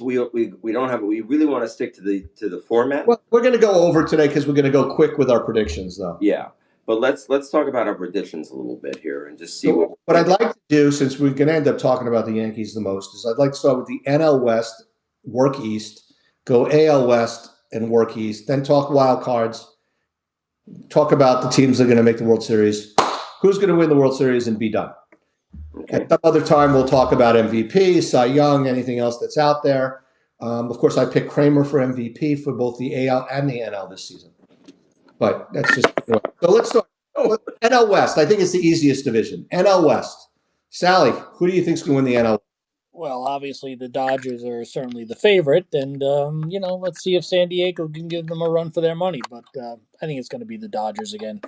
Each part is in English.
We don't have, we really want to stick to the format. Well, we're going to go over today because we're going to go quick with our predictions, though. Yeah, but let's talk about our predictions a little bit here and just see So what I'd like to do, since we're going to end up talking about the Yankees the most, is I'd like to start with the NL West, work East, go AL West and work East, then talk wild cards, talk about the teams that are going to make the World Series, who's going to win the World Series, and be done. Okay. At some other time, we'll talk about MVP, Cy Young, anything else that's out there. Of course, I picked Kramer for MVP for both the AL and the NL this season. But that's just so let's start. NL West. I think it's the easiest division. NL West. Sally, who do you think is going to win the NL? Well, obviously the Dodgers are certainly the favorite, and let's see if San Diego can give them a run for their money. But I think it's going to be the Dodgers again.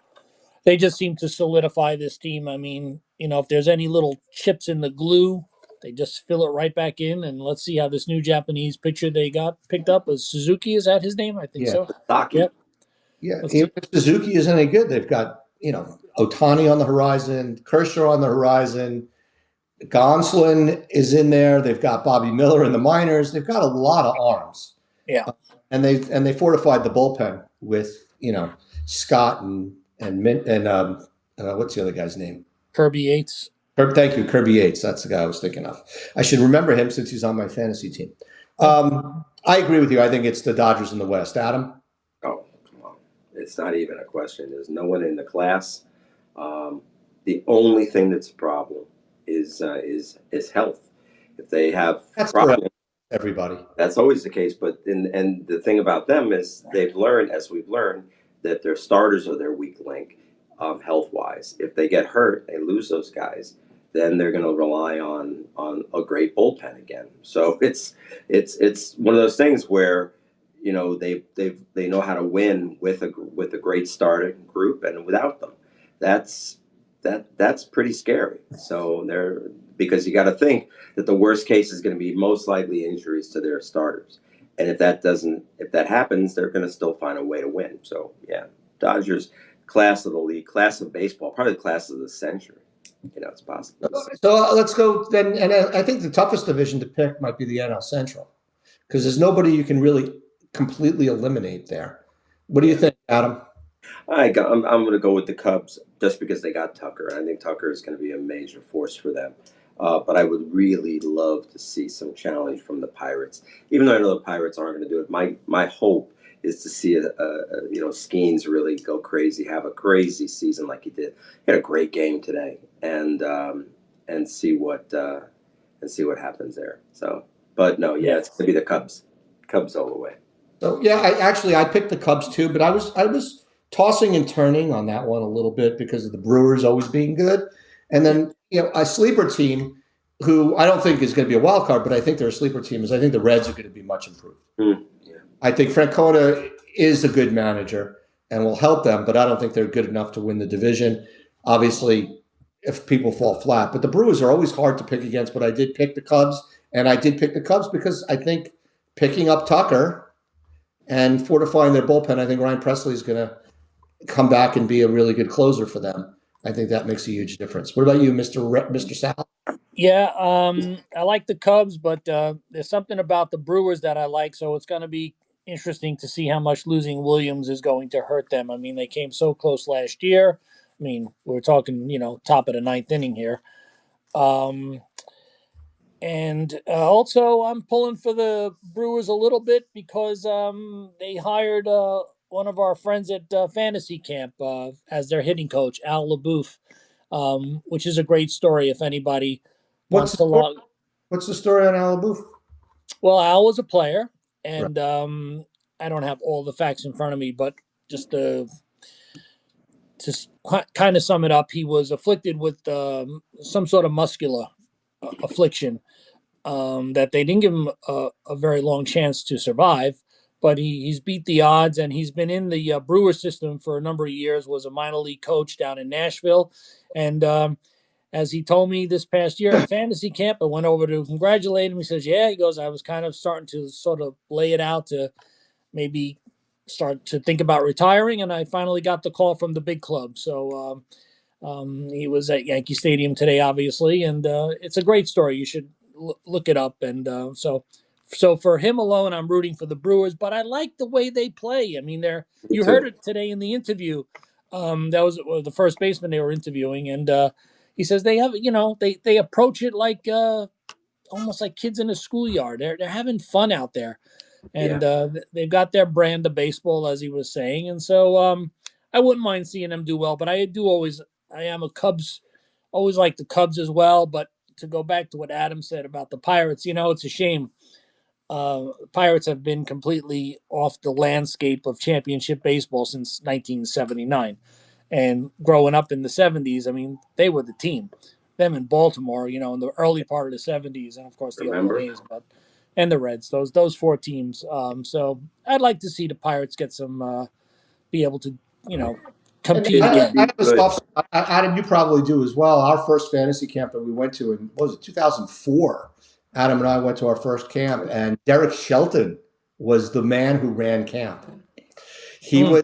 They just seem to solidify this team. I mean, if there's any little chips in the glue, they just fill it right back in. And let's see how this new Japanese pitcher they got picked up was Suzuki. Is that his name? I think so. Yep. Yeah. If Suzuki is any good, they've got Otani on the horizon, Kershaw on the horizon. Gonsolin is in there. They've got Bobby Miller in the minors. They've got a lot of arms. Yeah. And they fortified the bullpen with Scott and what's the other guy's name? Kirby Yates. Thank you, Kirby Yates. That's the guy I was thinking of. I should remember him since he's on my fantasy team. I agree with you. I think it's the Dodgers in the West. Adam? Oh, come on. It's not even a question. There's no one in the class. The only thing that's a problem is health. If they have problems, everybody. That's always the case. But and the thing about them is they've learned, as we've learned, that their starters are their weak link, health wise. If they get hurt, they lose those guys. Then they're going to rely on a great bullpen again. So it's one of those things where they know how to win with a great starting group, and without them, that's pretty scary. So because you got to think that the worst case is going to be most likely injuries to their starters, and if that happens, they're going to still find a way to win. So yeah, Dodgers, class of the league, class of baseball, probably the class of the century. It's possible. So let's go then. And I think the toughest division to pick might be the NL Central, because there's nobody you can really completely eliminate there. What do you think, Adam? I'm going to go with the Cubs just because they got Tucker. I think Tucker is going to be a major force for them. But I would really love to see some challenge from the Pirates, even though I know the Pirates aren't going to do it. My hope is to see Skeens really go crazy, have a crazy season like he did. He had a great game today, and see what happens there. So, but no, yeah, it's going to be the Cubs all the way. So yeah, I picked the Cubs too, but I was tossing and turning on that one a little bit because of the Brewers always being good, and then a sleeper team who I don't think is going to be a wild card, but I think they're a sleeper team. I think the Reds are going to be much improved. Yeah. I think Francona is a good manager and will help them, but I don't think they're good enough to win the division. Obviously, if people fall flat, but the Brewers are always hard to pick against. But I did pick the Cubs, and I did pick the Cubs because I think picking up Tucker and fortifying their bullpen, I think Ryan Presley is going to come back and be a really good closer for them. I think that makes a huge difference. What about you, Mr. Sal? Yeah, I like the Cubs, but there's something about the Brewers that I like, so it's going to be interesting to see how much losing Williams is going to hurt them. I mean, they came so close last year. I mean, we're talking, top of the ninth inning here. And also, I'm pulling for the Brewers a little bit because they hired one of our friends at Fantasy Camp as their hitting coach, Al LaBouffe, which is a great story if anybody wants to log. What's the story on Al LaBouffe? Well, Al was a player, and I don't have all the facts in front of me, but just to kind of sum it up, he was afflicted with some sort of muscular affliction that they didn't give him a very long chance to survive, but he's beat the odds, and he's been in the Brewer system for a number of years, was a minor league coach down in Nashville, and as he told me this past year at Fantasy Camp, I went over to congratulate him. He says, yeah, he goes, I was kind of starting to sort of lay it out to maybe start to think about retiring, and I finally got the call from the big club. So he was at Yankee Stadium today, obviously, and it's a great story. You should look it up. And so So for him alone, I'm rooting for the Brewers, but I like the way they play. I mean, Me you heard too. it today in the interview. That was the first baseman they were interviewing, and he says they have, they approach it like almost like kids in a schoolyard. They're having fun out there, Yeah. and they've got their brand of baseball, as he was saying, and so I wouldn't mind seeing them do well. But I am a Cubs, always like the Cubs as well. But to go back to what Adam said about the Pirates, it's a shame. Pirates have been completely off the landscape of championship baseball since 1979. And growing up in the 70s, I mean, they were the team. Them in Baltimore, in the early part of the 70s, and of course the Oakland Remember? A's, and the Reds, those four teams. So I'd like to see the Pirates get some, be able to, you know, And compete It I, would again. I be have a good. soft. Adam, you probably do as well. Our first fantasy camp that we went to in what was it 2004. Adam and I went to our first camp, and Derek Shelton was the man who ran camp. He Mm. was.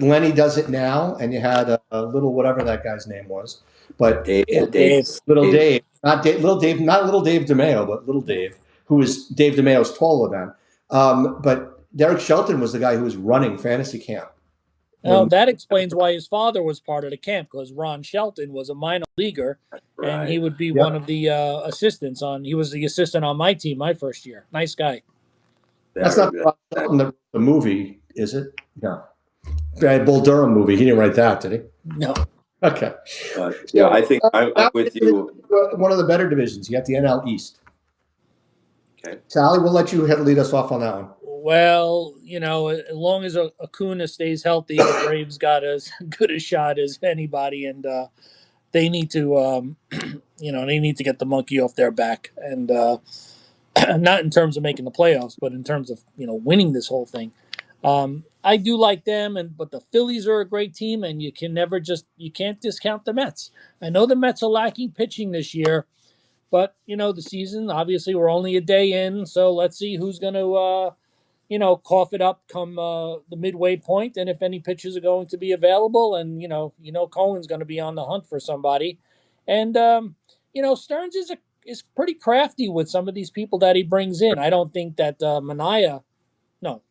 Lenny does it now, and you had a little whatever that guy's name was, but Dave, Yeah, Dave. Dave's, little Dave, Dave, not little Dave DeMayo, but little Yeah. Dave, who was Dave DeMayo's taller than. But Derek Shelton was the guy who was running fantasy camp Now when. that explains why his father was part of the camp, because Ron Shelton was a minor leaguer, and he right. would be one Yep. of the assistants on. He was the assistant on my team my first year. Nice guy. That's Very not good. Rob Shelton, the movie, is it? No. Bull Durham movie. He didn't write that, did he? No. Okay. But yeah, I So think I'm now we're with getting into you. one of the better divisions. You got the NL East. Okay. Sally, we'll let you lead us off on that one. Well, as long as Acuna stays healthy, the Braves got as good a shot as anybody, and they need to, they need to get the monkey off their back, and not in terms of making the playoffs, but in terms of winning this whole thing. I do like them, but the Phillies are a great team, and you can't discount the Mets. I know the Mets are lacking pitching this year, but the season, obviously we're only a day in, so let's see who's going to cough it up come the midway point, and if any pitchers are going to be available, and Cohen's going to be on the hunt for somebody, and Stearns is pretty crafty with some of these people that he brings in. I don't think that Mania, no,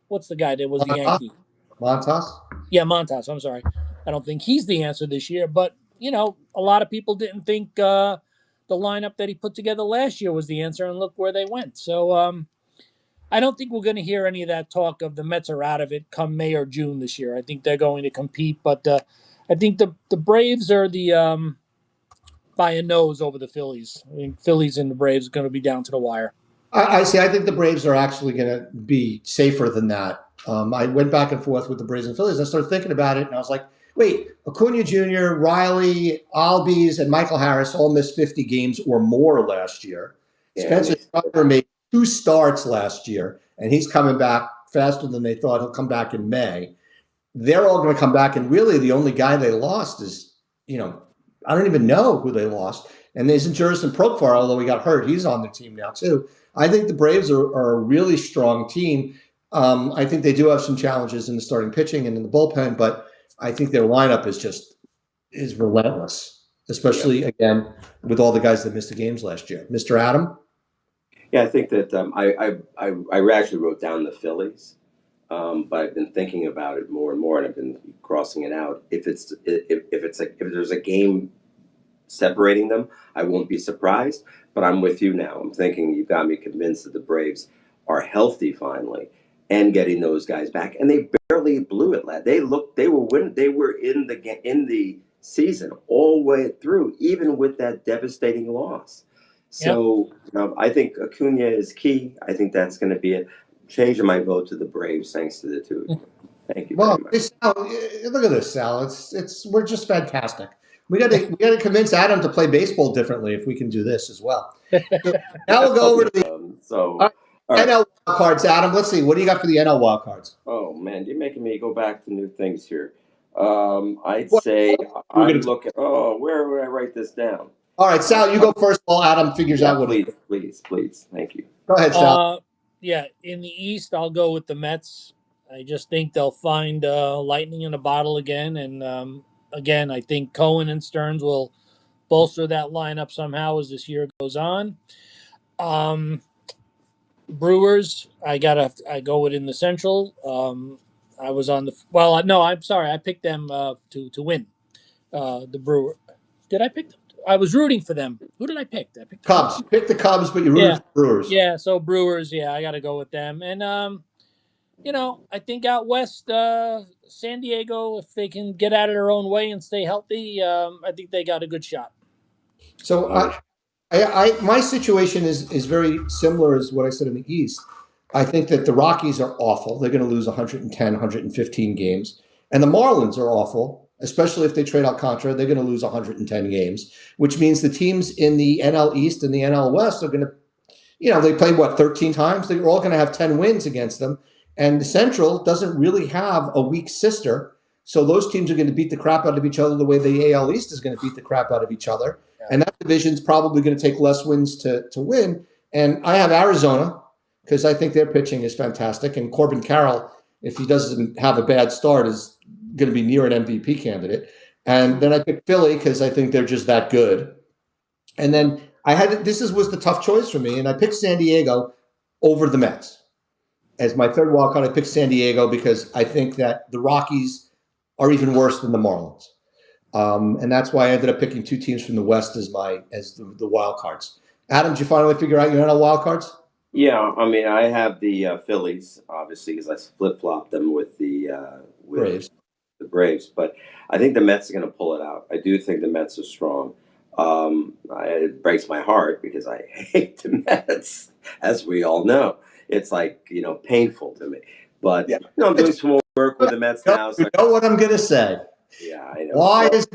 what's the guy that was the Montas? Yankee? Montas? Yeah, Montas. I'm sorry, I don't think he's the answer this year, but a lot of people didn't think the lineup that he put together last year was the answer, and look where they went. So I don't think we're going to hear any of that talk of the Mets are out of it come May or June this year. I think they're going to compete, but I think the Braves are the by a nose over the Phillies. I think Phillies and the Braves are going to be down to the wire. I see. I think the Braves are actually going to be safer than that. I went back and forth with the Braves and Phillies. I started thinking about it, and I was like, wait, Acuna Jr., Riley, Albies, and Michael Harris all missed 50 games or more last year. Yeah, and Spencer Strider made 2 starts last year, and he's coming back faster than they thought. He'll come back in May. They're all going to come back, and really the only guy they lost is, I don't even know who they lost. And there's Jurison Profar, although he got hurt. He's on the team now, too. I think the Braves are a really strong team. I think they do have some challenges in the starting pitching and in the bullpen, but I think their lineup is relentless, yeah, especially again with all the guys that missed the games last year. Mr. Adam, yeah. I think that I actually wrote down the Phillies, but I've been thinking about it more and more, and I've been crossing it out. If there's a game separating them, I won't be surprised. But I'm with you now. I'm thinking you've got me convinced that the Braves are healthy finally and getting those guys back. And they barely blew it. They were winning. They were in the season all the way through, even with that devastating loss. Yep. So I think Acuna is key. I think that's going to be it. Changing my vote to the Braves, thanks to the two of you. Thank you very well, much. look at this, Sal. It's we're just fantastic. We got to convince Adam to play baseball differently if we can do this as well. So now we'll go over to the So, all right. NL wild cards, Adam. Let's see. What do you got for the NL wild cards? Oh man, you're making me go back to new things here. I'd What say we're I'm gonna looking. Oh, where would I write this down? All right, Sal, you Uh, go first while Adam figures yeah, out what it please, is. please, please. Thank you. Go ahead, Sal. Yeah, in the East, I'll go with the Mets. I just think they'll find lightning in a bottle again, and again, I think Cohen and Stearns will bolster that lineup somehow as this year goes on. Um, Brewers, I go within the Central. I was on the well. No, I'm sorry. I picked them to win. The Brewer. Did I pick them? I was rooting for them. Who did I pick? Did I pick the Cubs. Cubs? You picked the Cubs, but you rooted Yeah, for the Brewers. yeah. So Brewers. Yeah, I got to go with them. And I think out west, San Diego, if they can get out of their own way and stay healthy, I think they got a good shot. So Oh, my situation is very similar as what I said in the East. I think that the Rockies are awful. They're going to lose 110, 115 games. And the Marlins are awful, especially if they trade Alcantara. They're going to lose 110 games, which means the teams in the NL East and the NL West are going to, they played what, 13 times? They're all going to have 10 wins against them. And the Central doesn't really have a weak sister. So those teams are going to beat the crap out of each other the way the AL East is going to beat the crap out of each other. Yeah. And that division's probably going to take less wins to win. And I have Arizona because I think their pitching is fantastic. And Corbin Carroll, if he doesn't have a bad start, is going to be near an MVP candidate. And then I picked Philly because I think they're just that good. And then was the tough choice for me, and I picked San Diego over the Mets as my third wild card. I picked San Diego because I think that the Rockies are even worse than the Marlins, and that's why I ended up picking two teams from the West as the wild cards. Adam, did you finally figure out your NL wild cards? yeah, I mean, I have the Phillies, obviously, because I flip flopped them with Braves. the Braves, but I think the Mets are going to pull it out. I do think the Mets are strong. It breaks my heart because I hate the Mets, as we all know. It's like, painful to me. But Yeah. I'm doing some more work with the Mets now. You So know what I'm going to say. yeah, I know. Why So is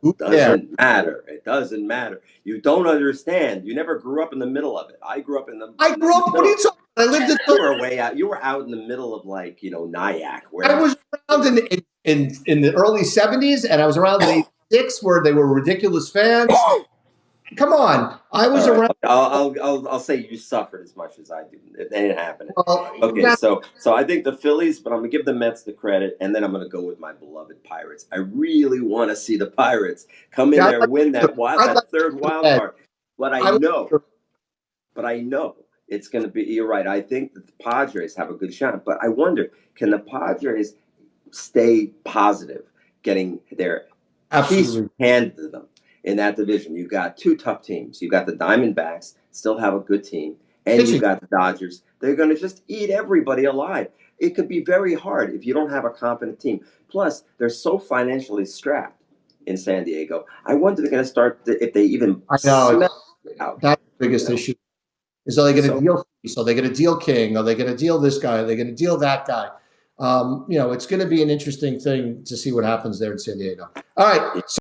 who cares? doesn't matter. It doesn't matter. You don't understand. You never grew up in the middle of it. I grew up in the I in the grew up. What are middle. you talking about? I lived in. You were way out. You were out in the middle of like Nyack, I where was around in the early '70s, and I was around in '86 where they were ridiculous fans. Come on, I all was right. around. I'll say you suffered as much as I did. It ain't happening. Well, Okay, so I think the Phillies, but I'm gonna give the Mets the credit, and then I'm gonna go with my beloved Pirates. I really want to see the Pirates come in yeah, there and win I'd like that third to wild bet. card. But I I would, know, but I know it's gonna be. You're right. I think that the Padres have a good shot, but I wonder, can the Padres stay positive, getting their teeth absolutely. handed to them in that division? You got two tough teams. You got the Diamondbacks, still have a good team, and you Pitching. got the Dodgers. They're going to just eat everybody alive. It could be very hard if you don't have a competent team. Plus, they're so financially strapped in San Diego. I wonder if they're going to start if they even I know smell out. that's the biggest issue. Is are they going to So deal? So are they going to deal King? Are they going to deal this guy? Are they going to deal that guy? It's going to be an interesting thing to see what happens there in San Diego. All right.